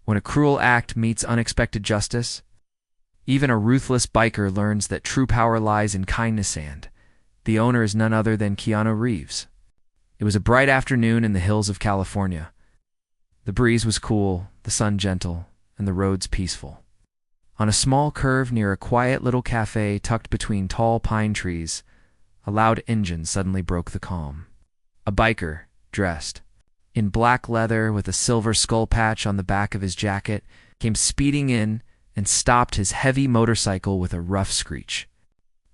When a cruel act meets unexpected justice, even a ruthless biker learns that true power lies in kindness, and the owner is none other than Keanu Reeves. It was a bright afternoon in the hills of California. The breeze was cool, the sun gentle, and the roads peaceful. On a small curve near a quiet little cafe tucked between tall pine trees, a loud engine suddenly broke the calm. A biker, dressed in black leather with a silver skull patch on the back of his jacket, came speeding in and stopped his heavy motorcycle with a rough screech.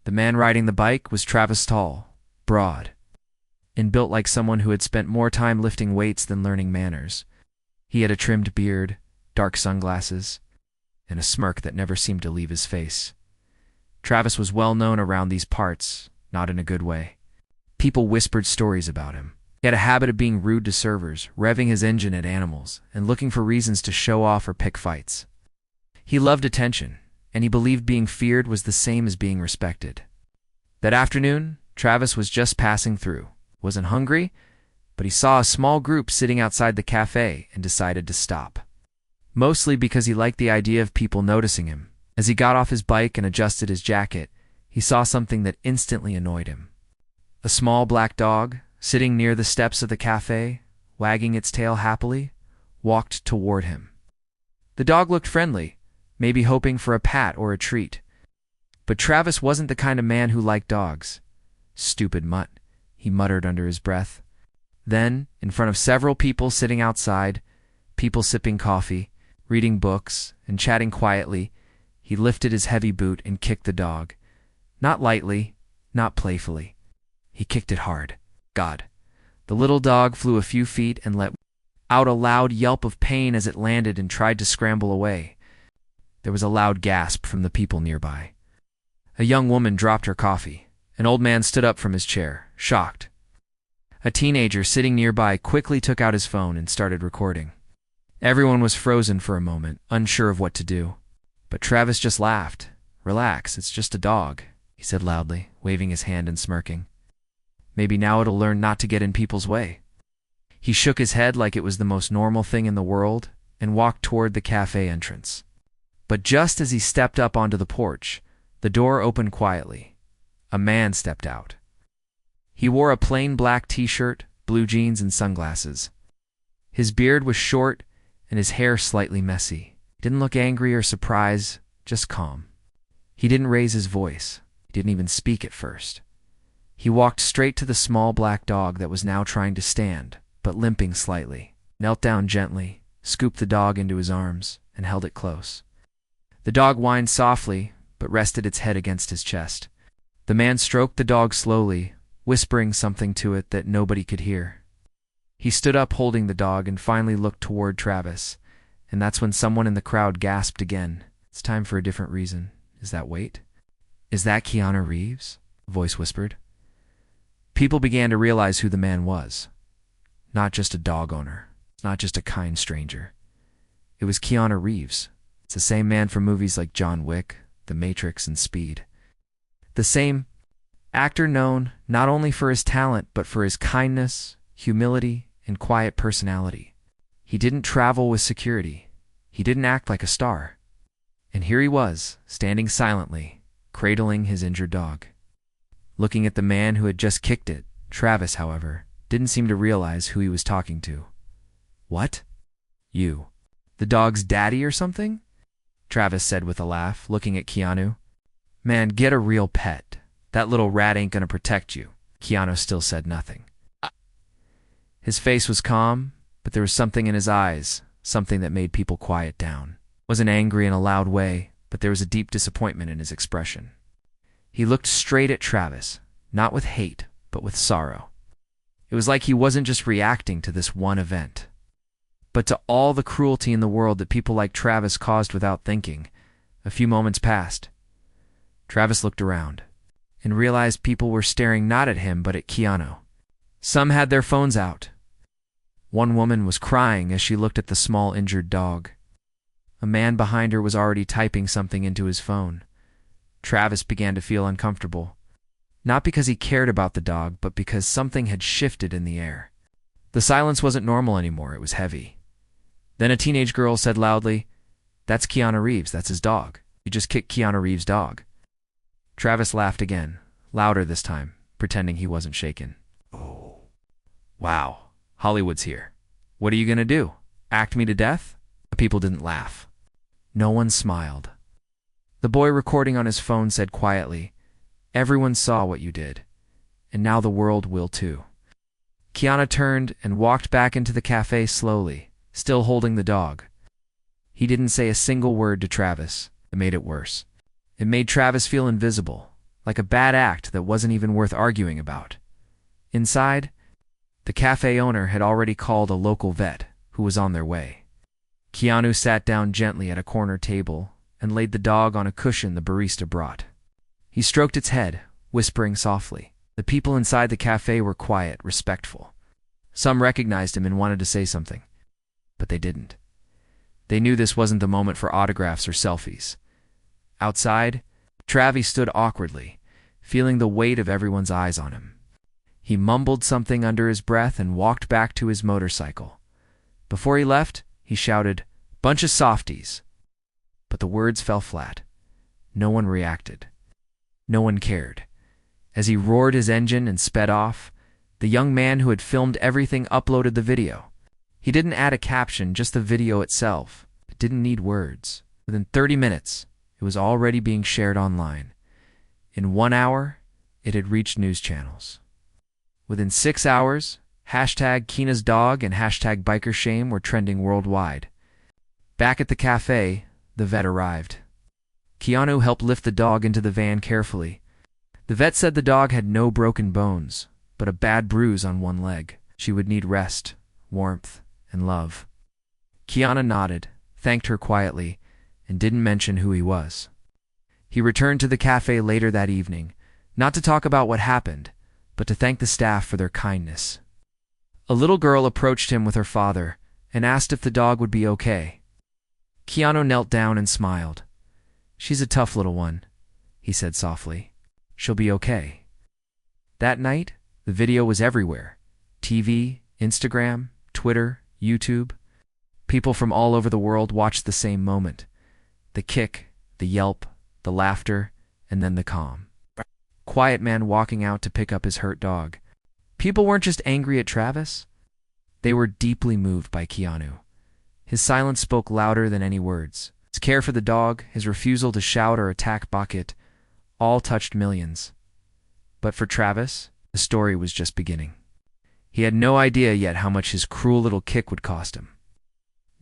The man riding the bike was Travis, tall, broad, and built like someone who had spent more time lifting weights than learning manners. He had a trimmed beard, dark sunglasses, and a smirk that never seemed to leave his face. Travis was well known around these parts, not in a good way. People whispered stories about him. He had a habit of being rude to servers, revving his engine at animals, and looking for reasons to show off or pick fights. He loved attention, and he believed being feared was the same as being respected. That afternoon, Travis was just passing through. Wasn't hungry, but he saw a small group sitting outside the cafe and decided to stop. Mostly because he liked the idea of people noticing him. As he got off his bike and adjusted his jacket, he saw something that instantly annoyed him. A small black dog, sitting near the steps of the cafe, wagging its tail happily, walked toward him. The dog looked friendly, maybe hoping for a pat or a treat. But Travis wasn't the kind of man who liked dogs. "Stupid mutt," he muttered under his breath. Then, in front of several people sitting outside, people sipping coffee, reading books, and chatting quietly, he lifted his heavy boot and kicked the dog. Not lightly, not playfully. He kicked it hard. God. The little dog flew a few feet and let out a loud yelp of pain as it landed and tried to scramble away. There was a loud gasp from the people nearby. A young woman dropped her coffee. An old man stood up from his chair, shocked. A teenager sitting nearby quickly took out his phone and started recording. Everyone was frozen for a moment, unsure of what to do. But Travis just laughed. "Relax, it's just a dog," he said loudly, waving his hand and smirking. "Maybe now it'll learn not to get in people's way." He shook his head like it was the most normal thing in the world and walked toward the cafe entrance. But just as he stepped up onto the porch, the door opened quietly. A man stepped out. He wore a plain black t-shirt, blue jeans, and sunglasses. His beard was short and his hair slightly messy. He didn't look angry or surprised, just calm. He didn't raise his voice. He didn't even speak at first. He walked straight to the small black dog that was now trying to stand, but limping slightly, knelt down gently, scooped the dog into his arms, and held it close. The dog whined softly, but rested its head against his chest. The man stroked the dog slowly, whispering something to it that nobody could hear. He stood up holding the dog and finally looked toward Travis, and that's when someone in the crowd gasped again. "It's time for a different reason. Is that Wait? Is that Keanu Reeves?" a voice whispered. People began to realize who the man was. Not just a dog owner, not just a kind stranger. It was Keanu Reeves. It's the same man from movies like John Wick, The Matrix, and Speed. The same actor known not only for his talent, but for his kindness, humility, and quiet personality. He didn't travel with security. He didn't act like a star. And here he was, standing silently, cradling his injured dog. Looking at the man who had just kicked it, Travis, however, didn't seem to realize who he was talking to. "What? You? The dog's daddy or something?" Travis said with a laugh, looking at Keanu. "Man, get a real pet. That little rat ain't gonna protect you." Keanu still said nothing. His face was calm, but there was something in his eyes, something that made people quiet down. Wasn't angry in a loud way, but there was a deep disappointment in his expression. He looked straight at Travis, not with hate, but with sorrow. It was like he wasn't just reacting to this one event, but to all the cruelty in the world that people like Travis caused without thinking. A few moments passed. Travis looked around and realized people were staring not at him but at Keanu. Some had their phones out. One woman was crying as she looked at the small injured dog. A man behind her was already typing something into his phone. Travis began to feel uncomfortable, not because he cared about the dog, but because something had shifted in the air. The silence wasn't normal anymore, it was heavy. Then a teenage girl said loudly, "That's Keanu Reeves, that's his dog. You just kicked Keanu Reeves' dog." Travis laughed again, louder this time, pretending he wasn't shaken. "Oh. Wow, Hollywood's here. What are you gonna do? Act me to death?" The people didn't laugh. No one smiled. The boy recording on his phone said quietly, "Everyone saw what you did, and now the world will too." Keanu turned and walked back into the cafe slowly, still holding the dog. He didn't say a single word to Travis. It made it worse. It made Travis feel invisible, like a bad act that wasn't even worth arguing about. Inside, the cafe owner had already called a local vet who was on their way. Keanu sat down gently at a corner table and laid the dog on a cushion the barista brought. He stroked its head, whispering softly. The people inside the cafe were quiet, respectful. Some recognized him and wanted to say something, but they didn't. They knew this wasn't the moment for autographs or selfies. Outside, Travis stood awkwardly, feeling the weight of everyone's eyes on him. He mumbled something under his breath and walked back to his motorcycle. Before he left, he shouted, "Bunch of softies." But the words fell flat. No one reacted. No one cared. As he roared his engine and sped off, the young man who had filmed everything uploaded the video. He didn't add a caption, just the video itself. It didn't need words. Within 30 minutes, it was already being shared online. In 1 hour, it had reached news channels. Within 6 hours, hashtag Keena's dog and hashtag biker shame were trending worldwide. Back at the cafe, the vet arrived. Keanu helped lift the dog into the van carefully. The vet said the dog had no broken bones, but a bad bruise on one leg. She would need rest, warmth, and love. Keanu nodded, thanked her quietly, and didn't mention who he was. He returned to the cafe later that evening, not to talk about what happened, but to thank the staff for their kindness. A little girl approached him with her father and asked if the dog would be okay. Keanu knelt down and smiled. "She's a tough little one," he said softly. "She'll be okay." That night, the video was everywhere. TV, Instagram, Twitter, YouTube. People from all over the world watched the same moment. The kick, the yelp, the laughter, and then the calm. Quiet man walking out to pick up his hurt dog. People weren't just angry at Travis. They were deeply moved by Keanu. His silence spoke louder than any words. His care for the dog, his refusal to shout or attack Bucket, all touched millions. But for Travis, the story was just beginning. He had no idea yet how much his cruel little kick would cost him.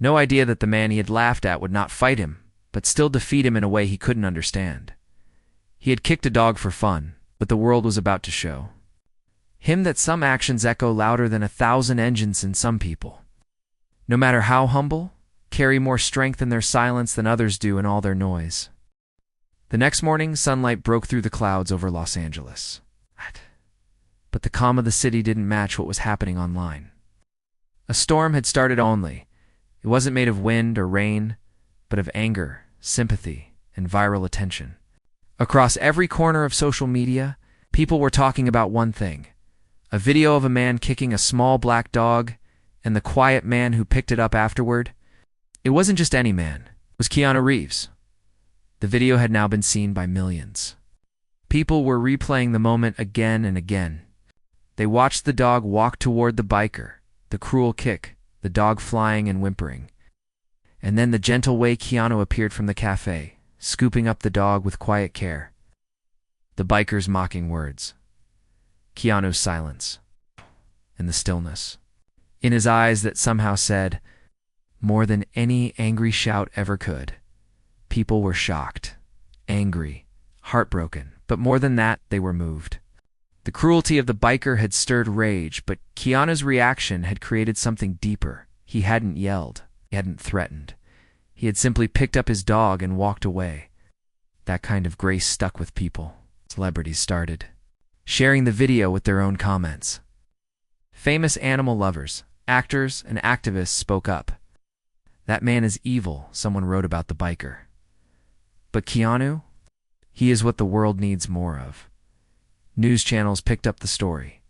No idea that the man he had laughed at would not fight him, but still defeat him in a way he couldn't understand. He had kicked a dog for fun, but the world was about to show him that some actions echo louder than 1,000 engines in some people. No matter how humble, carry more strength in their silence than others do in all their noise. The next morning, sunlight broke through the clouds over Los Angeles. But the calm of the city didn't match what was happening online. A storm had started only. It wasn't made of wind or rain, but of anger, sympathy, and viral attention. Across every corner of social media, people were talking about one thing: a video of a man kicking a small black dog, and the quiet man who picked it up afterward. It wasn't just any man. It was Keanu Reeves. The video had now been seen by millions. People were replaying the moment again and again. They watched the dog walk toward the biker, the cruel kick, the dog flying and whimpering. And then the gentle way Keanu appeared from the cafe, scooping up the dog with quiet care. The biker's mocking words. Keanu's silence. And the stillness. In his eyes that somehow said, more than any angry shout ever could. People were shocked, angry, heartbroken, but more than that, they were moved. The cruelty of the biker had stirred rage, but Keanu's reaction had created something deeper. He hadn't yelled. He hadn't threatened. He had simply picked up his dog and walked away. That kind of grace stuck with people. Celebrities started sharing the video with their own comments. Famous animal lovers, actors, and activists spoke up. "That man is evil," someone wrote about the biker. But Keanu? He is what the world needs more of. News channels picked up the story.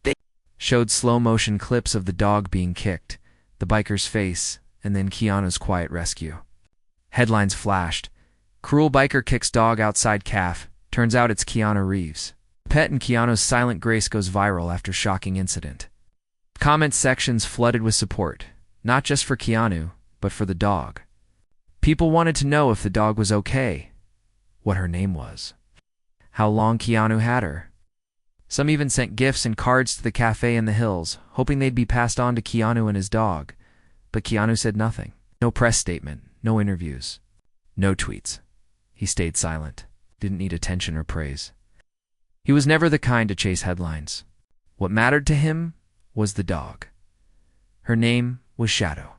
They showed slow-motion clips of the dog being kicked, the biker's face, and then Keanu's quiet rescue. Headlines flashed. Cruel biker kicks dog outside calf. Turns out it's Keanu Reeves. Pet and Keanu's silent grace goes viral after shocking incident. Comment sections flooded with support, not just for Keanu, but for the dog. People wanted to know if the dog was okay, what her name was, how long Keanu had her. Some even sent gifts and cards to the cafe in the hills, hoping they'd be passed on to Keanu and his dog. But Keanu said nothing. No press statement, no interviews, no tweets. He stayed silent, didn't need attention or praise. He was never the kind to chase headlines. What mattered to him was the dog. Her name was Shadow.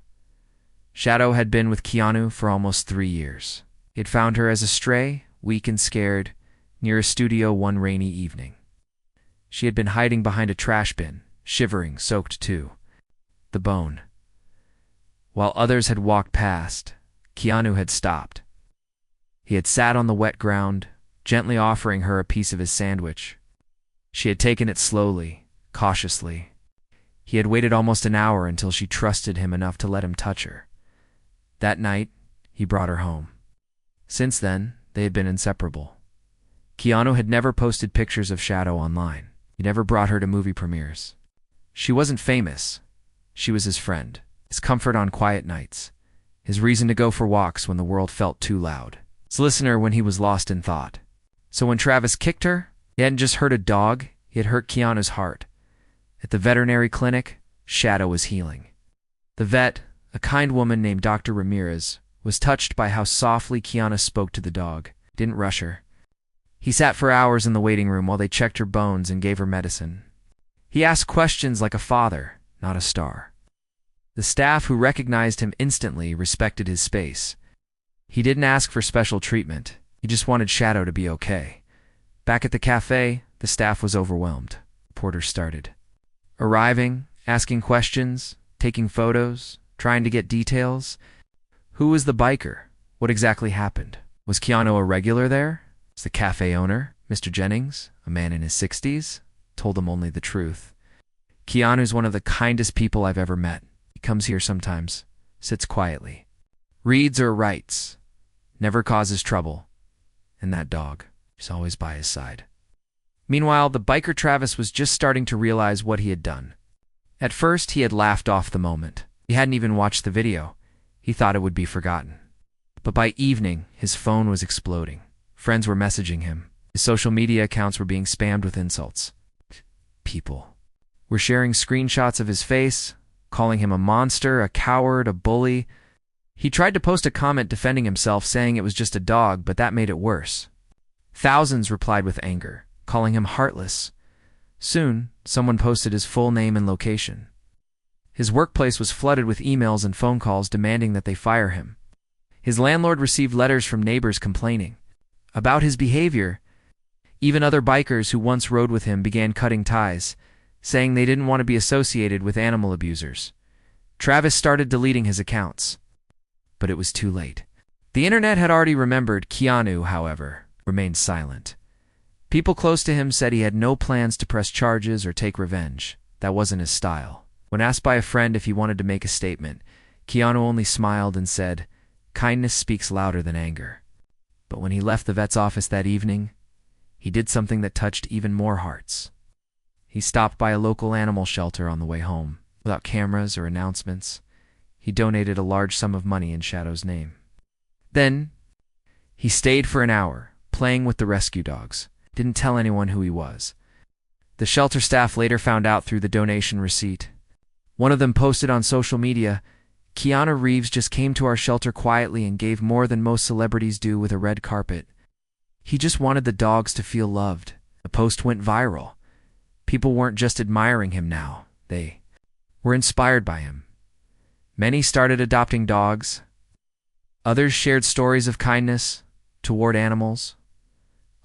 Shadow had been with Keanu for almost 3 years. He had found her as a stray, weak and scared, near a studio one rainy evening. She had been hiding behind a trash bin, shivering, soaked to the bone. While others had walked past, Keanu had stopped. He had sat on the wet ground, gently offering her a piece of his sandwich. She had taken it slowly, cautiously. He had waited almost an hour until she trusted him enough to let him touch her. That night, he brought her home. Since then, they had been inseparable. Keanu had never posted pictures of Shadow online. He never brought her to movie premieres. She wasn't famous. She was his friend, his comfort on quiet nights, his reason to go for walks when the world felt too loud, his listener when he was lost in thought. So when Travis kicked her, he hadn't just hurt a dog, he had hurt Keanu's heart. At the veterinary clinic, Shadow was healing. The vet, a kind woman named Dr. Ramirez, was touched by how softly Keanu spoke to the dog, didn't rush her. He sat for hours in the waiting room while they checked her bones and gave her medicine. He asked questions like a father, not a star. The staff who recognized him instantly respected his space. He didn't ask for special treatment. He just wanted Shadow to be okay. Back at the cafe, the staff was overwhelmed. Porter started arriving, asking questions, taking photos, trying to get details. Who was the biker? What exactly happened? Was Keanu a regular there? Was the cafe owner, Mr. Jennings, a man in his 60s, told them only the truth. Keanu's one of the kindest people I've ever met. He comes here sometimes, sits quietly, reads or writes, never causes trouble. And that dog is always by his side. Meanwhile, the biker Travis was just starting to realize what he had done. At first, he had laughed off the moment. He hadn't even watched the video. He thought it would be forgotten. But by evening, his phone was exploding. Friends were messaging him. His social media accounts were being spammed with insults. People were sharing screenshots of his face, calling him a monster, a coward, a bully. He tried to post a comment defending himself, saying it was just a dog, but that made it worse. Thousands replied with anger, calling him heartless. Soon, someone posted his full name and location. His workplace was flooded with emails and phone calls demanding that they fire him. His landlord received letters from neighbors complaining about his behavior. Even other bikers who once rode with him began cutting ties, saying they didn't want to be associated with animal abusers. Travis started deleting his accounts. But it was too late. The internet had already remembered. Keanu, however, remained silent. People close to him said he had no plans to press charges or take revenge. That wasn't his style. When asked by a friend if he wanted to make a statement, Keanu only smiled and said, "Kindness speaks louder than anger." But when he left the vet's office that evening, he did something that touched even more hearts. He stopped by a local animal shelter on the way home. Without cameras or announcements, he donated a large sum of money in Shadow's name. Then, he stayed for an hour, playing with the rescue dogs. Didn't tell anyone who he was. The shelter staff later found out through the donation receipt. One of them posted on social media, "Keanu Reeves just came to our shelter quietly and gave more than most celebrities do with a red carpet. He just wanted the dogs to feel loved." The post went viral. People weren't just admiring him now. They were inspired by him. Many started adopting dogs. Others shared stories of kindness toward animals.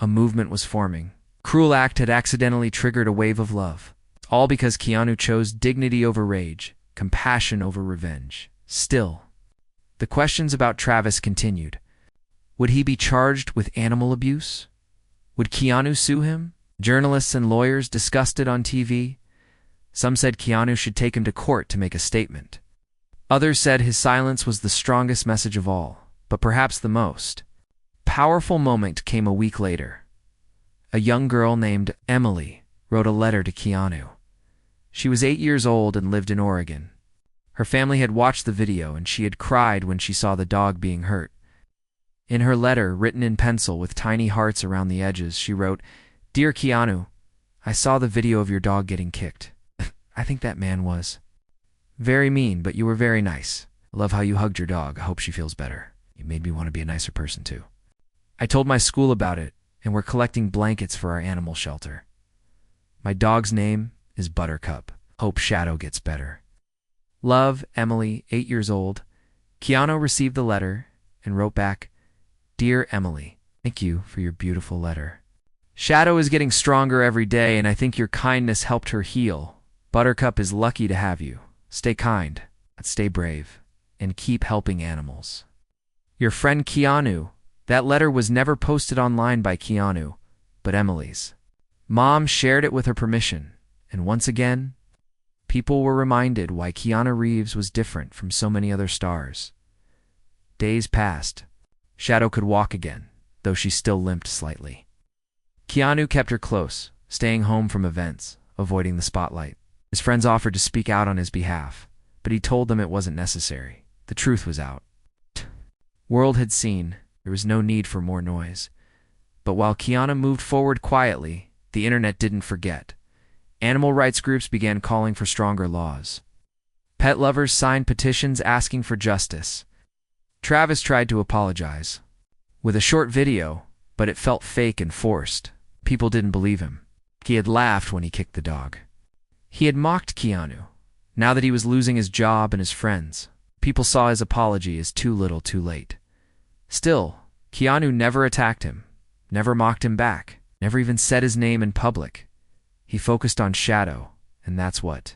A movement was forming. Cruel act had accidentally triggered a wave of love. All because Keanu chose dignity over rage, compassion over revenge. Still, the questions about Travis continued. Would he be charged with animal abuse? Would Keanu sue him? Journalists and lawyers discussed it on TV. Some said Keanu should take him to court to make a statement. Others said his silence was the strongest message of all, but perhaps the most powerful moment came a week later. A young girl named Emily wrote a letter to Keanu. She was 8 years old and lived in Oregon. Her family had watched the video and she had cried when she saw the dog being hurt. In her letter, written in pencil with tiny hearts around the edges, she wrote, "Dear Keanu, I saw the video of your dog getting kicked. I think that man was very mean, but you were very nice. I love how you hugged your dog. I hope she feels better. You made me want to be a nicer person too. I told my school about it, and we're collecting blankets for our animal shelter. My dog's name is Buttercup. Hope Shadow gets better. Love, Emily, 8 years old." Keanu received the letter and wrote back, "Dear Emily, thank you for your beautiful letter. Shadow is getting stronger every day, and I think your kindness helped her heal. Buttercup is lucky to have you. Stay kind, stay brave, and keep helping animals. Your friend Keanu." That letter was never posted online by Keanu, but Emily's. Mom shared it with her permission, and once again, people were reminded why Keanu Reeves was different from so many other stars. Days passed. Shadow could walk again, though she still limped slightly. Keanu kept her close, staying home from events, avoiding the spotlight. His friends offered to speak out on his behalf, but he told them it wasn't necessary. The truth was out. World had seen. There was no need for more noise. But while Keanu moved forward quietly, the internet didn't forget. Animal rights groups began calling for stronger laws. Pet lovers signed petitions asking for justice. Travis tried to apologize with a short video, but it felt fake and forced. People didn't believe him. He had laughed when he kicked the dog. He had mocked Keanu. Now that he was losing his job and his friends, people saw his apology as too little too late. Still, Keanu never attacked him, never mocked him back, never even said his name in public. He focused on Shadow, and that's what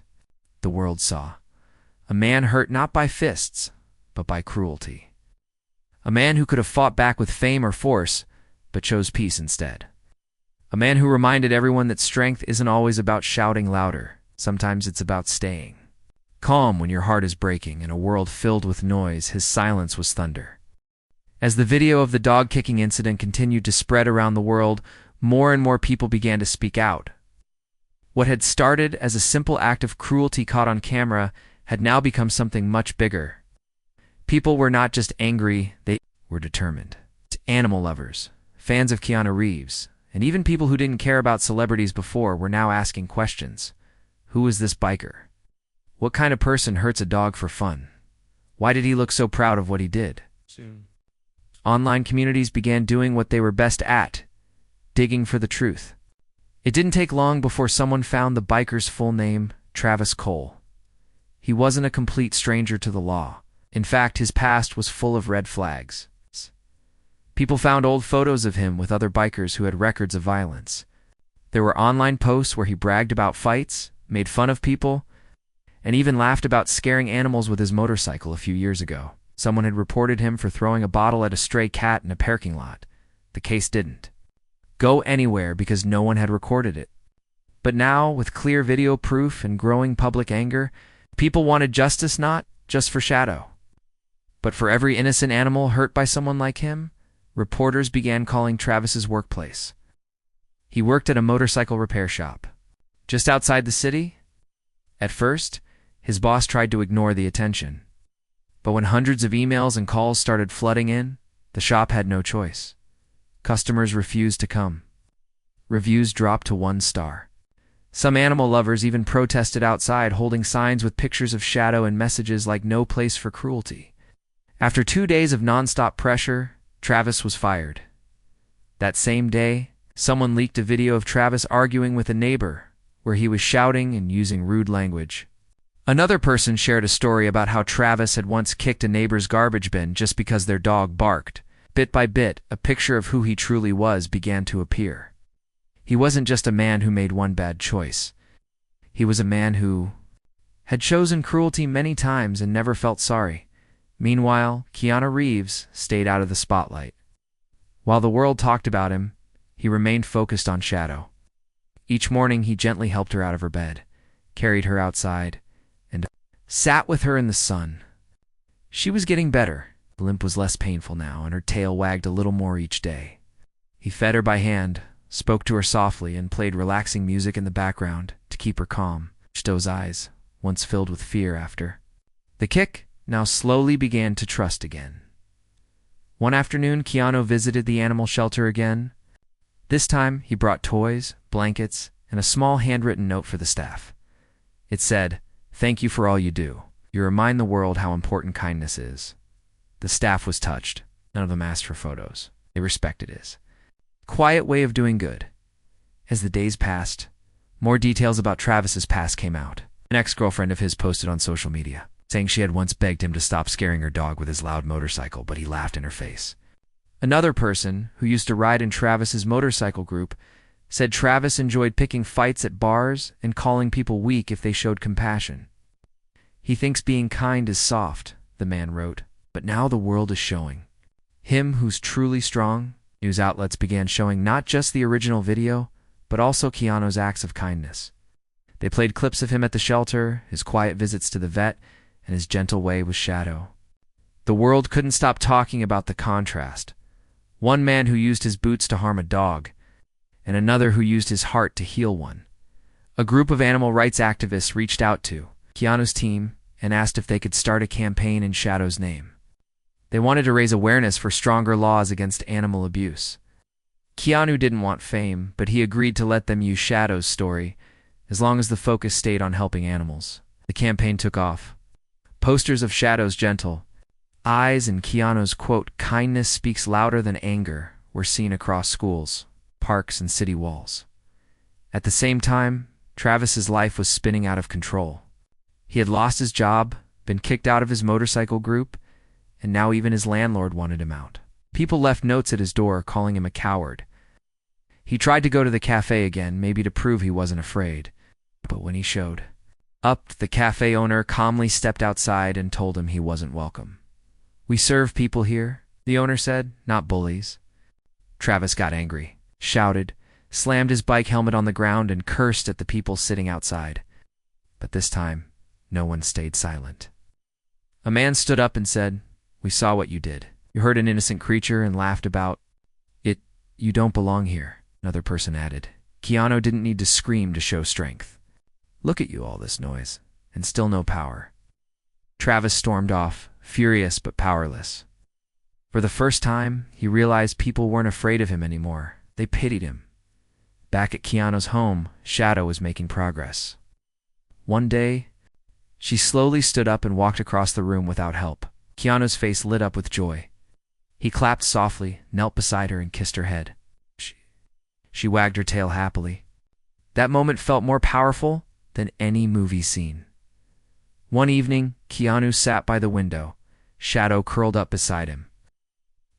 the world saw. A man hurt not by fists, but by cruelty. A man who could have fought back with fame or force, but chose peace instead. A man who reminded everyone that strength isn't always about shouting louder. Sometimes it's about staying calm when your heart is breaking. In a world filled with noise, his silence was thunder. As the video of the dog-kicking incident continued to spread around the world, more and more people began to speak out. What had started as a simple act of cruelty caught on camera had now become something much bigger. People were not just angry, they were determined. Animal lovers, fans of Keanu Reeves, and even people who didn't care about celebrities before were now asking questions. Who is this biker? What kind of person hurts a dog for fun? Why did he look so proud of what he did? Online communities began doing what they were best at, digging for the truth. It didn't take long before someone found the biker's full name, Travis Cole. He wasn't a complete stranger to the law. In fact, his past was full of red flags. People found old photos of him with other bikers who had records of violence. There were online posts where he bragged about fights, made fun of people, and even laughed about scaring animals with his motorcycle a few years ago. Someone had reported him for throwing a bottle at a stray cat in a parking lot. The case didn't go anywhere because no one had recorded it. But now, with clear video proof and growing public anger, people wanted justice not just for Shadow, but for every innocent animal hurt by someone like him. Reporters began calling Travis's workplace. He worked at a motorcycle repair shop just outside the city. At first, his boss tried to ignore the attention. But when hundreds of emails and calls started flooding in, the shop had no choice. Customers refused to come. Reviews dropped to 1 star. Some animal lovers even protested outside, holding signs with pictures of Shadow and messages like "No place for cruelty." After 2 days of nonstop pressure, Travis was fired. That same day, someone leaked a video of Travis arguing with a neighbor, where he was shouting and using rude language. Another person shared a story about how Travis had once kicked a neighbor's garbage bin just because their dog barked. Bit by bit, a picture of who he truly was began to appear. He wasn't just a man who made one bad choice. He was a man who had chosen cruelty many times and never felt sorry. Meanwhile, Keanu Reeves stayed out of the spotlight. While the world talked about him, he remained focused on Shadow. Each morning he gently helped her out of her bed, carried her outside, and sat with her in the sun, She was getting better. The limp was less painful now, and her tail wagged a little more each day. He fed her by hand, spoke to her softly, and played relaxing music in the background to keep her calm. Stowe's eyes, once filled with fear after the kick, now slowly began to trust again. One afternoon, Keanu visited the animal shelter again. This time, he brought toys, blankets, and a small handwritten note for the staff. It said, "Thank you for all you do. You remind the world how important kindness is." The staff was touched. None of them asked for photos. They respected his quiet way of doing good. As the days passed, more details about Travis's past came out. An ex-girlfriend of his posted on social media, saying she had once begged him to stop scaring her dog with his loud motorcycle, but he laughed in her face. Another person, who used to ride in Travis's motorcycle group, said Travis enjoyed picking fights at bars and calling people weak if they showed compassion. "He thinks being kind is soft," the man wrote, "but now the world is showing him who's truly strong." News outlets began showing not just the original video, but also Keanu's acts of kindness. They played clips of him at the shelter, his quiet visits to the vet, and his gentle way with Shadow. The world couldn't stop talking about the contrast. One man who used his boots to harm a dog, and another who used his heart to heal one. A group of animal rights activists reached out to Keanu's team and asked if they could start a campaign in Shadow's name. They wanted to raise awareness for stronger laws against animal abuse. Keanu didn't want fame, but he agreed to let them use Shadow's story as long as the focus stayed on helping animals. The campaign took off. Posters of Shadow's gentle eyes and Keanu's, quote, "kindness speaks louder than anger," were seen across schools, parks, and city walls. At the same time, Travis's life was spinning out of control. He had lost his job, been kicked out of his motorcycle group, and now even his landlord wanted him out. People left notes at his door calling him a coward. He tried to go to the cafe again, maybe to prove he wasn't afraid. But when he showed up, the cafe owner calmly stepped outside and told him he wasn't welcome. "We serve people here," the owner said, "not bullies." Travis got angry, shouted, slammed his bike helmet on the ground, and cursed at the people sitting outside. But this time, no one stayed silent. A man stood up and said, "We saw what you did. You hurt an innocent creature and laughed about it. You don't belong here." Another person added, "Keanu didn't need to scream to show strength. Look at you, all this noise, and still no power." Travis stormed off, furious but powerless. For the first time, he realized people weren't afraid of him anymore. They pitied him. Back at Keanu's home, Shadow was making progress. One day, she slowly stood up and walked across the room without help. Keanu's face lit up with joy. He clapped softly, knelt beside her, and kissed her head. She wagged her tail happily. That moment felt more powerful than any movie scene. One evening, Keanu sat by the window, Shadow curled up beside him.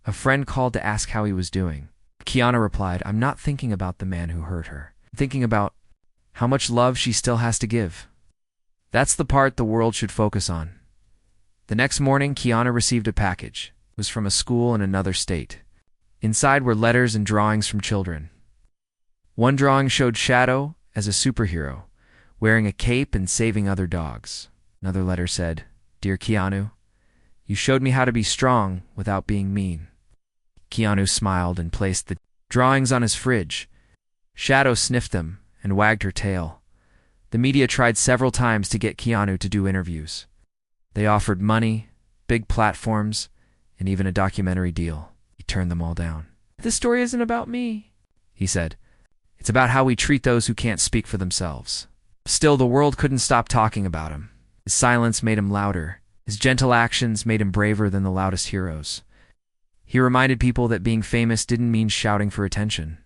A friend called to ask how he was doing. Keanu replied, "I'm not thinking about the man who hurt her. I'm thinking about how much love she still has to give." That's the part the world should focus on. The next morning, Keanu received a package. It was from a school in another state. Inside were letters and drawings from children. One drawing showed Shadow as a superhero, wearing a cape and saving other dogs. Another letter said, "Dear Keanu, you showed me how to be strong without being mean." Keanu smiled and placed the drawings on his fridge. Shadow sniffed them and wagged her tail. The media tried several times to get Keanu to do interviews. They offered money, big platforms, and even a documentary deal. He turned them all down. "This story isn't about me," he said. "It's about how we treat those who can't speak for themselves." Still, the world couldn't stop talking about him. His silence made him louder. His gentle actions made him braver than the loudest heroes. He reminded people that being famous didn't mean shouting for attention.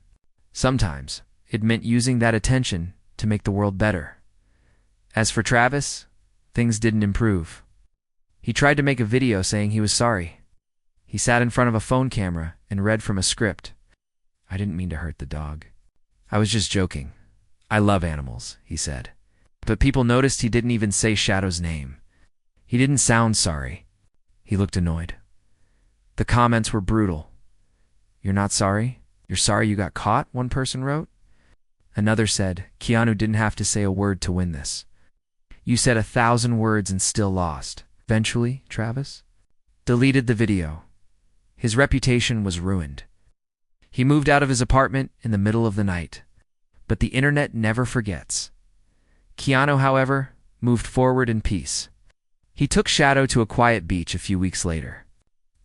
Sometimes, it meant using that attention to make the world better. As for Travis, things didn't improve. He tried to make a video saying he was sorry. He sat in front of a phone camera and read from a script. "I didn't mean to hurt the dog. I was just joking. I love animals," he said. But people noticed he didn't even say Shadow's name. He didn't sound sorry. He looked annoyed. The comments were brutal. "You're not sorry? You're sorry you got caught?" one person wrote. Another said, "Keanu didn't have to say a word to win this. You said 1,000 words and still lost. Eventually, Travis, deleted the video. His reputation was ruined. He moved out of his apartment in the middle of the night. But the internet never forgets. Keanu, however, moved forward in peace. He took Shadow to a quiet beach a few weeks later.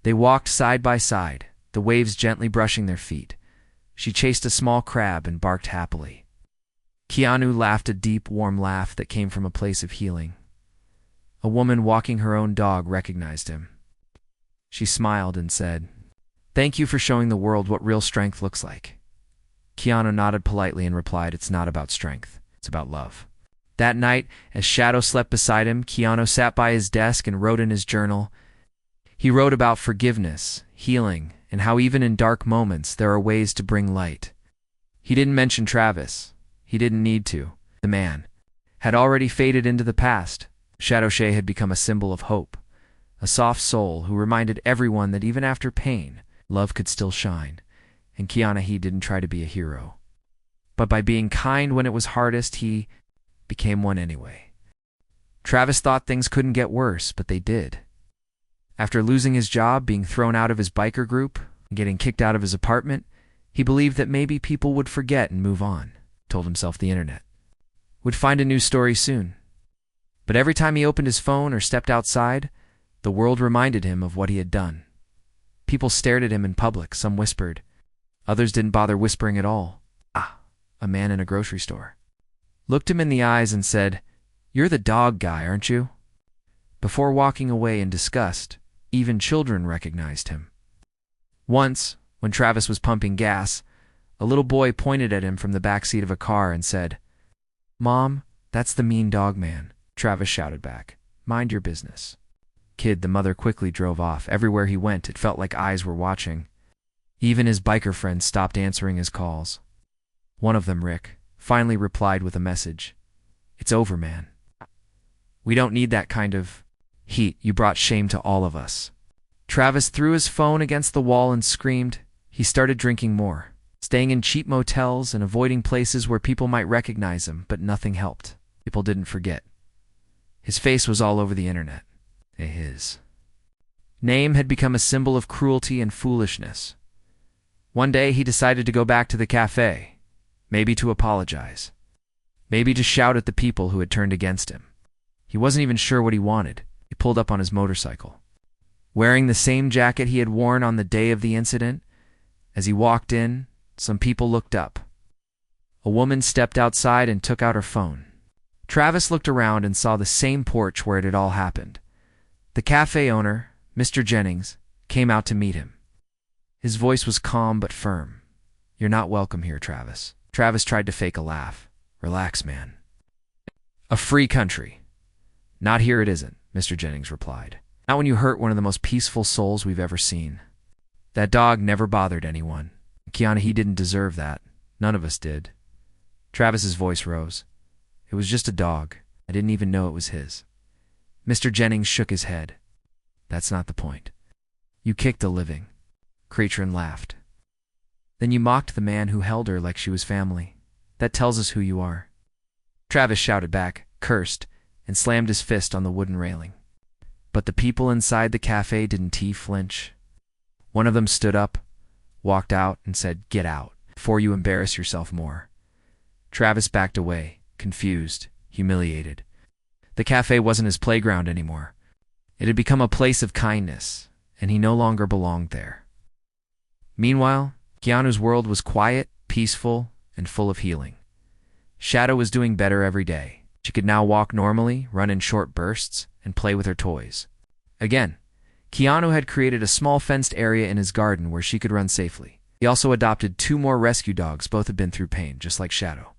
They walked side by side, the waves gently brushing their feet. She chased a small crab and barked happily. Keanu laughed a deep, warm laugh that came from a place of healing. A woman walking her own dog recognized him. She smiled and said, "Thank you for showing the world what real strength looks like." Keanu nodded politely and replied, "It's not about strength, it's about love." That night, as Shadow slept beside him, Keanu sat by his desk and wrote in his journal. He wrote about forgiveness, healing, and how even in dark moments there are ways to bring light. He didn't mention Travis. He didn't need to. The man had already faded into the past. Shadow Shea had become a symbol of hope, a soft soul who reminded everyone that even after pain, love could still shine. And Keanu, he didn't try to be a hero. But by being kind when it was hardest, he became one anyway. Travis thought things couldn't get worse, but they did. After losing his job, being thrown out of his biker group, and getting kicked out of his apartment, he believed that maybe people would forget and move on. Told himself the internet would find a new story soon. But every time he opened his phone or stepped outside, the world reminded him of what he had done. People stared at him in public, some whispered. Others didn't bother whispering at all. A man in a grocery store looked him in the eyes and said, "You're the dog guy, aren't you?" Before walking away in disgust, even children recognized him. Once, when Travis was pumping gas, a little boy pointed at him from the back seat of a car and said, "Mom, that's the mean dog man." Travis shouted back, "Mind your business." Kid, the mother quickly drove off. Everywhere he went, it felt like eyes were watching. Even his biker friends stopped answering his calls. One of them, Rick, finally replied with a message. "It's over, man. We don't need that kind of heat. You brought shame to all of us." Travis threw his phone against the wall and screamed. He started drinking more, staying in cheap motels and avoiding places where people might recognize him, but nothing helped. People didn't forget. His face was all over the internet. His name had become a symbol of cruelty and foolishness. One day he decided to go back to the cafe, maybe to apologize, maybe to shout at the people who had turned against him. He wasn't even sure what he wanted. He pulled up on his motorcycle, wearing the same jacket he had worn on the day of the incident. As he walked in, some people looked up. A woman stepped outside and took out her phone. Travis looked around and saw the same porch where it had all happened. The cafe owner, Mr. Jennings, came out to meet him. His voice was calm but firm. "You're not welcome here, Travis." Travis tried to fake a laugh. "Relax, man. A free country." "Not here it isn't," Mr. Jennings replied. "Not when you hurt one of the most peaceful souls we've ever seen. That dog never bothered anyone. Keanu, he didn't deserve that. None of us did." Travis's voice rose. "It was just a dog. I didn't even know it was his." Mr. Jennings shook his head. "That's not the point. You kicked a living." Cratron laughed. "Then you mocked the man who held her like she was family. That tells us who you are." Travis shouted back, cursed, and slammed his fist on the wooden railing. But the people inside the cafe didn't flinch. One of them stood up, walked out, and said, "Get out, before you embarrass yourself more." Travis backed away, confused, humiliated. The cafe wasn't his playground anymore. It had become a place of kindness, and he no longer belonged there. Meanwhile, Keanu's world was quiet, peaceful, and full of healing. Shadow was doing better every day. She could now walk normally, run in short bursts, and play with her toys. Again, Keanu had created a small fenced area in his garden where she could run safely. He also adopted 2 more rescue dogs. Both had been through pain, just like Shadow.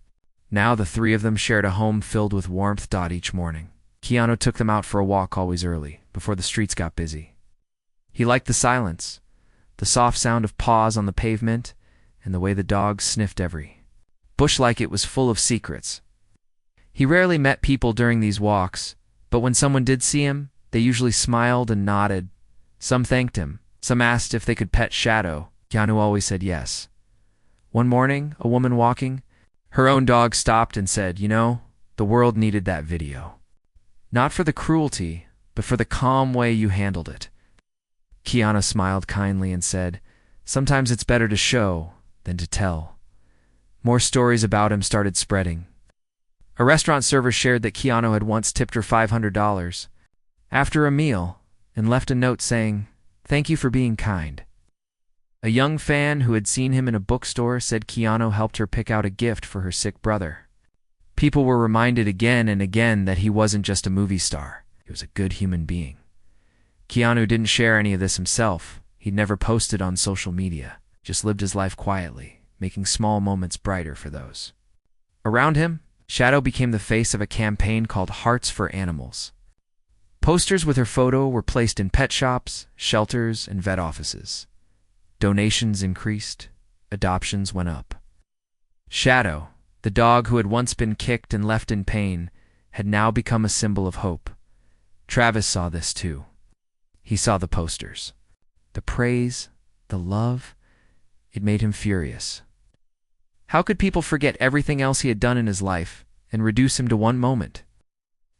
Now the 3 of them shared a home filled with warmth. Each morning, Keanu took them out for a walk, always early, before the streets got busy. He liked the silence, the soft sound of paws on the pavement, and the way the dogs sniffed every bush like it was full of secrets. He rarely met people during these walks, but when someone did see him, they usually smiled and nodded. Some thanked him. Some asked if they could pet Shadow. Keanu always said yes. One morning, a woman walking her own dog stopped and said, "You know, the world needed that video. Not for the cruelty, but for the calm way you handled it." Keanu smiled kindly and said, "Sometimes it's better to show than to tell." More stories about him started spreading. A restaurant server shared that Keanu had once tipped her $500 after a meal and left a note saying, "Thank you for being kind." A young fan who had seen him in a bookstore said Keanu helped her pick out a gift for her sick brother. People were reminded again and again that he wasn't just a movie star. He was a good human being. Keanu didn't share any of this himself. He'd never posted on social media, just lived his life quietly, making small moments brighter for those around him. Shadow became the face of a campaign called Hearts for Animals. Posters with her photo were placed in pet shops, shelters, and vet offices. Donations increased, adoptions went up. Shadow, the dog who had once been kicked and left in pain, had now become a symbol of hope. Travis saw this too. He saw the posters, the praise, the love. It made him furious. How could people forget everything else he had done in his life and reduce him to one moment?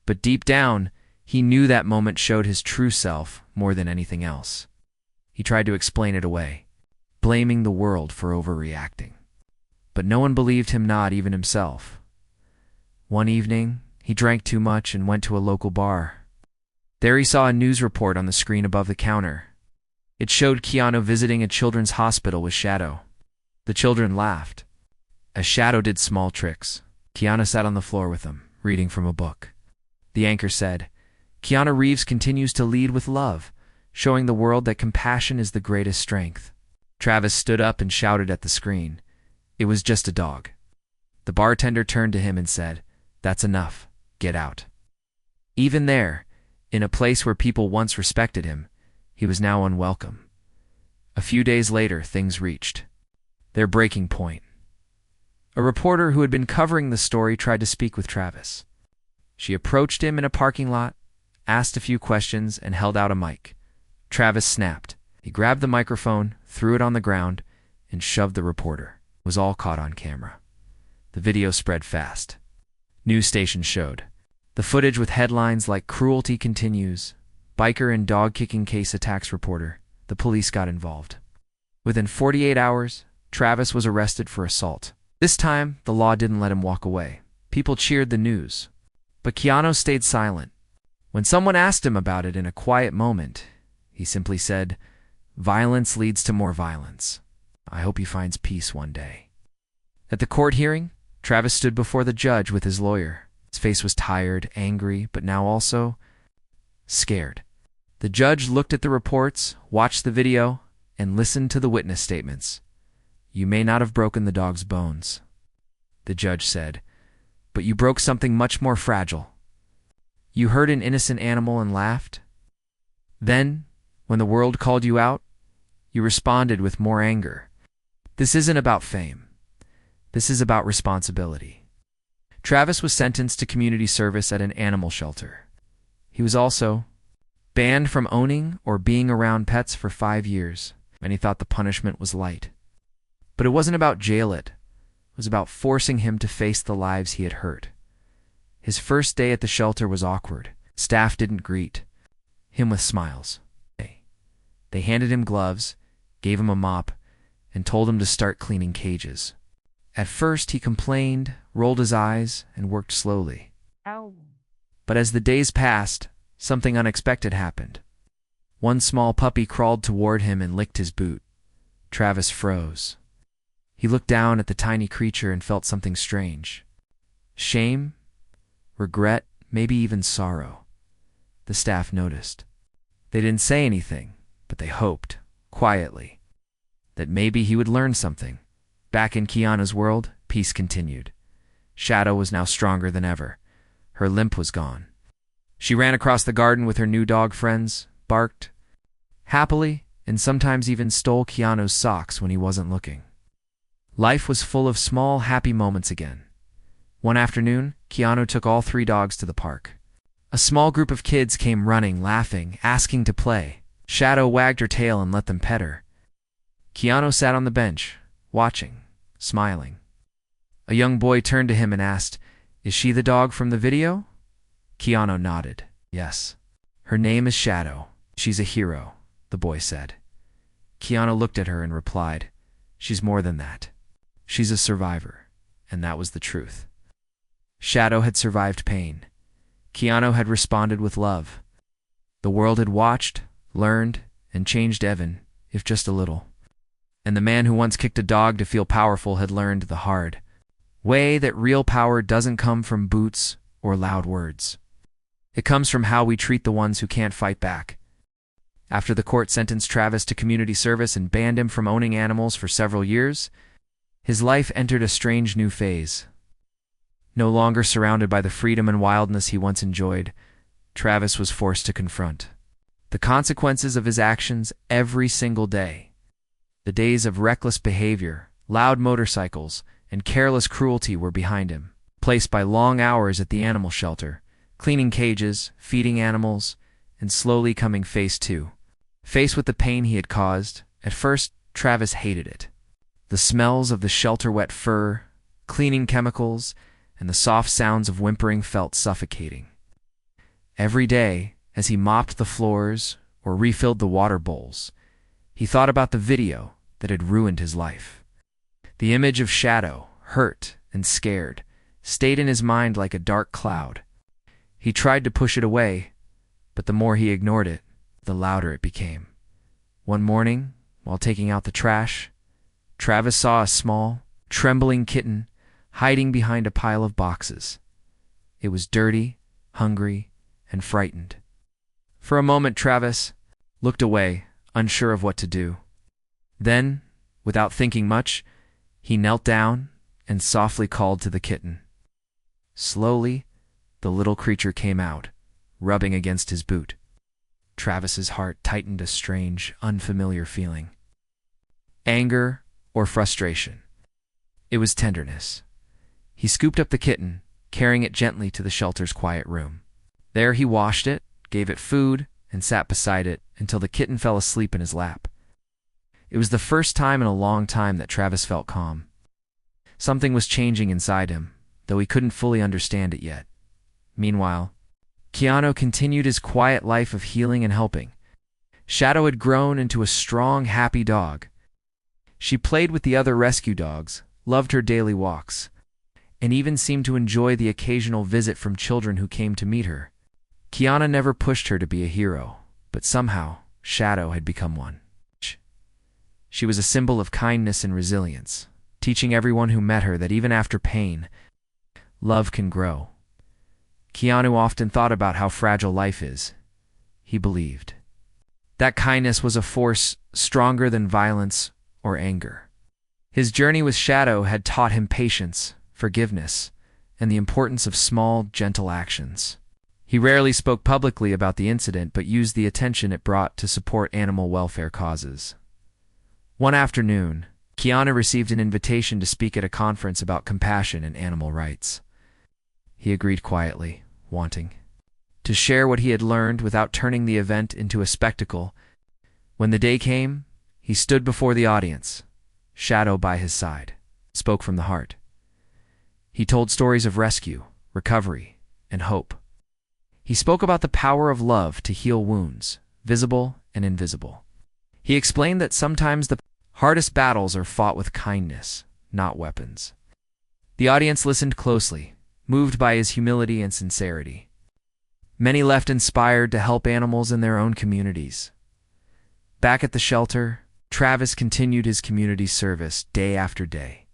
But deep down, he knew that moment showed his true self more than anything else. He tried to explain it away, blaming the world for overreacting. But no one believed him, not even himself. One evening, he drank too much and went to a local bar. There he saw a news report on the screen above the counter. It showed Keanu visiting a children's hospital with Shadow. The children laughed, as Shadow did small tricks. Keanu sat on the floor with them, reading from a book. The anchor said, "Keanu Reeves continues to lead with love, showing the world that compassion is the greatest strength." Travis stood up and shouted at the screen, "It was just a dog." The bartender turned to him and said, "That's enough. Get out." Even there, in a place where people once respected him, he was now unwelcome. A few days later, things reached their breaking point. A reporter who had been covering the story tried to speak with Travis. She approached him in a parking lot, asked a few questions, and held out a mic. Travis snapped. He grabbed the microphone, threw it on the ground, and shoved the reporter. It was all caught on camera. The video spread fast. News stations showed the footage with headlines like "Cruelty Continues," "Biker and Dog Kicking Case Attacks Reporter." The police got involved. Within 48 hours, Travis was arrested for assault. This time, the law didn't let him walk away. People cheered the news. But Keanu stayed silent. When someone asked him about it in a quiet moment, he simply said, "Violence leads to more violence. I hope he finds peace one day." At the court hearing, Travis stood before the judge with his lawyer. His face was tired, angry, but now also scared. The judge looked at the reports, watched the video, and listened to the witness statements. "You may not have broken the dog's bones," the judge said, "but you broke something much more fragile. You hurt an innocent animal and laughed. Then, when the world called you out, you responded with more anger. This isn't about fame. This is about responsibility." Travis was sentenced to community service at an animal shelter. He was also banned from owning or being around pets for 5 years. Many thought the punishment was light. But it wasn't about jail it. It was about forcing him to face the lives he had hurt. His first day at the shelter was awkward. Staff didn't greet him with smiles. They handed him gloves, gave him a mop, and told him to start cleaning cages. At first, he complained, rolled his eyes, and worked slowly. Ow. But as the days passed, something unexpected happened. One small puppy crawled toward him and licked his boot. Travis froze. He looked down at the tiny creature and felt something strange. Shame, regret, maybe even sorrow. The staff noticed. They didn't say anything, but they hoped, quietly, that maybe he would learn something. Back in Keanu's world, peace continued. Shadow was now stronger than ever. Her limp was gone. She ran across the garden with her new dog friends, barked happily, and sometimes even stole Keanu's socks when he wasn't looking. Life was full of small, happy moments again. One afternoon, Keanu took all 3 dogs to the park. A small group of kids came running, laughing, asking to play. Shadow wagged her tail and let them pet her. Keanu sat on the bench, watching, smiling. A young boy turned to him and asked, "Is she the dog from the video?" Keanu nodded. "Yes. Her name is Shadow. She's a hero. the boy said. Keanu looked at her and replied, "She's more than that. She's a survivor." And that was the truth. Shadow had survived pain. Keanu had responded with love. The world had watched, learned, and changed Evan, if just a little. And the man who once kicked a dog to feel powerful had learned the hard way that real power doesn't come from boots or loud words. It comes from how we treat the ones who can't fight back. After the court sentenced Travis to community service and banned him from owning animals for several years, his life entered a strange new phase. No longer surrounded by the freedom and wildness he once enjoyed, Travis was forced to confront the consequences of his actions every single day. The days of reckless behavior, loud motorcycles, and careless cruelty were behind him, placed by long hours at the animal shelter, cleaning cages, feeding animals, and slowly coming face with the pain he had caused. At first, Travis hated it. The smells of the shelter-wet fur, cleaning chemicals, and the soft sounds of whimpering felt suffocating. Every day, as he mopped the floors or refilled the water bowls, he thought about the video that had ruined his life. The image of Shadow, hurt and scared, stayed in his mind like a dark cloud. He tried to push it away, but the more he ignored it, the louder it became. One morning, while taking out the trash, Travis saw a small, trembling kitten hiding behind a pile of boxes. It was dirty, hungry, and frightened. For a moment, Travis looked away, unsure of what to do. Then, without thinking much, he knelt down and softly called to the kitten. Slowly, the little creature came out, rubbing against his boot. Travis's heart tightened a strange, unfamiliar feeling. Anger or frustration. It was tenderness. He scooped up the kitten, carrying it gently to the shelter's quiet room. There he washed it, gave it food, and sat beside it until the kitten fell asleep in his lap. It was the first time in a long time that Travis felt calm. Something was changing inside him, though he couldn't fully understand it yet. Meanwhile, Keanu continued his quiet life of healing and helping. Shadow had grown into a strong, happy dog. She played with the other rescue dogs, loved her daily walks, and even seemed to enjoy the occasional visit from children who came to meet her. Keanu never pushed her to be a hero, but somehow, Shadow had become one. She was a symbol of kindness and resilience, teaching everyone who met her that even after pain, love can grow. Keanu often thought about how fragile life is. He believed that kindness was a force stronger than violence or anger. His journey with Shadow had taught him patience, forgiveness, and the importance of small, gentle actions. He rarely spoke publicly about the incident but used the attention it brought to support animal welfare causes. One afternoon, Keanu received an invitation to speak at a conference about compassion and animal rights. He agreed quietly, wanting to share what he had learned without turning the event into a spectacle. When the day came, he stood before the audience, Shadow by his side, spoke from the heart. He told stories of rescue, recovery, and hope. He spoke about the power of love to heal wounds, visible and invisible. He explained that sometimes the hardest battles are fought with kindness, not weapons. The audience listened closely, moved by his humility and sincerity. Many left inspired to help animals in their own communities. Back at the shelter, Travis continued his community service day after day.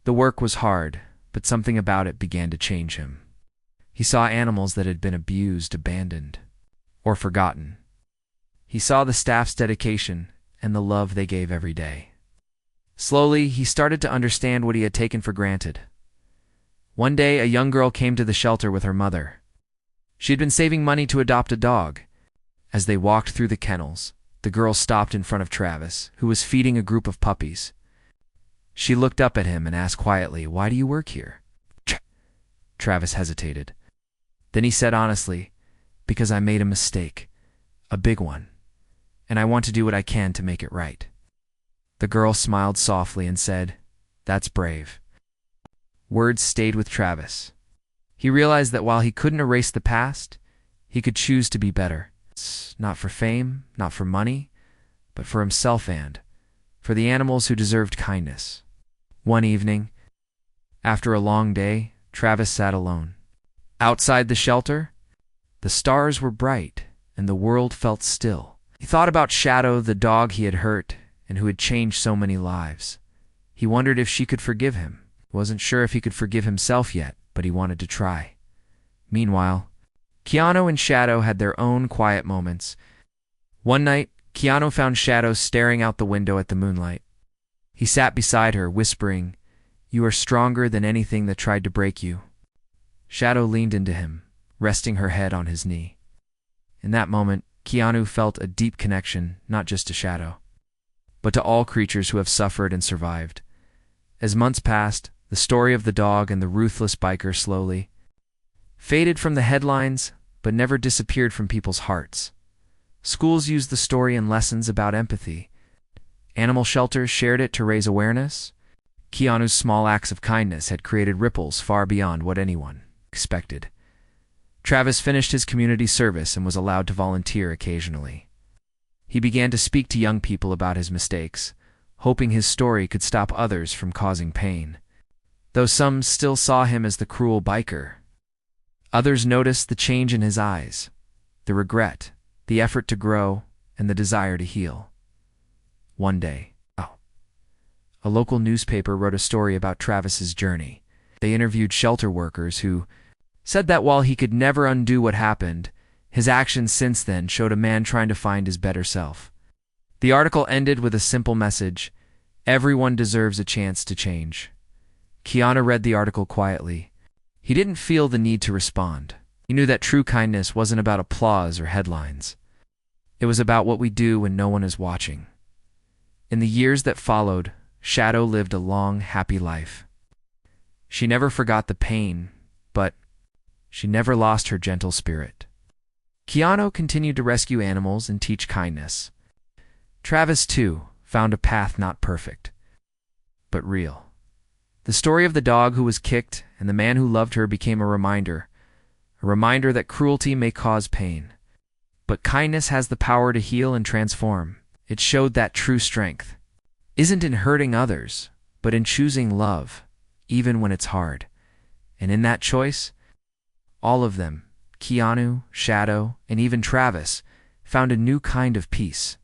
The work was hard, but something about it began to change him. He saw animals that had been abused, abandoned, or forgotten. He saw the staff's dedication and the love they gave every day. Slowly, he started to understand what he had taken for granted. One day, a young girl came to the shelter with her mother. She had been saving money to adopt a dog. As they walked through the kennels, the girl stopped in front of Travis, who was feeding a group of puppies. She looked up at him and asked quietly, "Why do you work here?" Travis hesitated. Then he said honestly, "Because I made a mistake, a big one, and I want to do what I can to make it right." The girl smiled softly and said, "That's brave." Words stayed with Travis. He realized that while he couldn't erase the past, he could choose to be better. Not for fame, not for money, but for himself and for the animals who deserved kindness. One evening, after a long day, Travis sat alone. Outside the shelter, the stars were bright and the world felt still. He thought about Shadow, the dog he had hurt and who had changed so many lives. He wondered if she could forgive him. He wasn't sure if he could forgive himself yet, but he wanted to try. Meanwhile, Keanu and Shadow had their own quiet moments. One night, Keanu found Shadow staring out the window at the moonlight. He sat beside her, whispering, "You are stronger than anything that tried to break you." Shadow leaned into him, resting her head on his knee. In that moment, Keanu felt a deep connection, not just to Shadow, but to all creatures who have suffered and survived. As months passed, the story of the dog and the ruthless biker slowly faded from the headlines, but never disappeared from people's hearts. Schools used the story in lessons about empathy. Animal shelters shared it to raise awareness. Keanu's small acts of kindness had created ripples far beyond what anyone expected. Travis finished his community service and was allowed to volunteer occasionally. He began to speak to young people about his mistakes, hoping his story could stop others from causing pain. Though some still saw him as the cruel biker, others noticed the change in his eyes, the regret, the effort to grow, and the desire to heal. One day, a local newspaper wrote a story about Travis's journey. They interviewed shelter workers who said that while he could never undo what happened, his actions since then showed a man trying to find his better self. The article ended with a simple message: everyone deserves a chance to change. Keanu read the article quietly. He didn't feel the need to respond. He knew that true kindness wasn't about applause or headlines. It was about what we do when no one is watching. In the years that followed, Shadow lived a long, happy life. She never forgot the pain, but she never lost her gentle spirit. Keanu continued to rescue animals and teach kindness. Travis, too, found a path not perfect, but real. The story of the dog who was kicked and the man who loved her became a reminder that cruelty may cause pain. But kindness has the power to heal and transform. It showed that true strength isn't in hurting others, but in choosing love, even when it's hard. And in that choice, all of them, Keanu, Shadow, and even Travis, found a new kind of peace.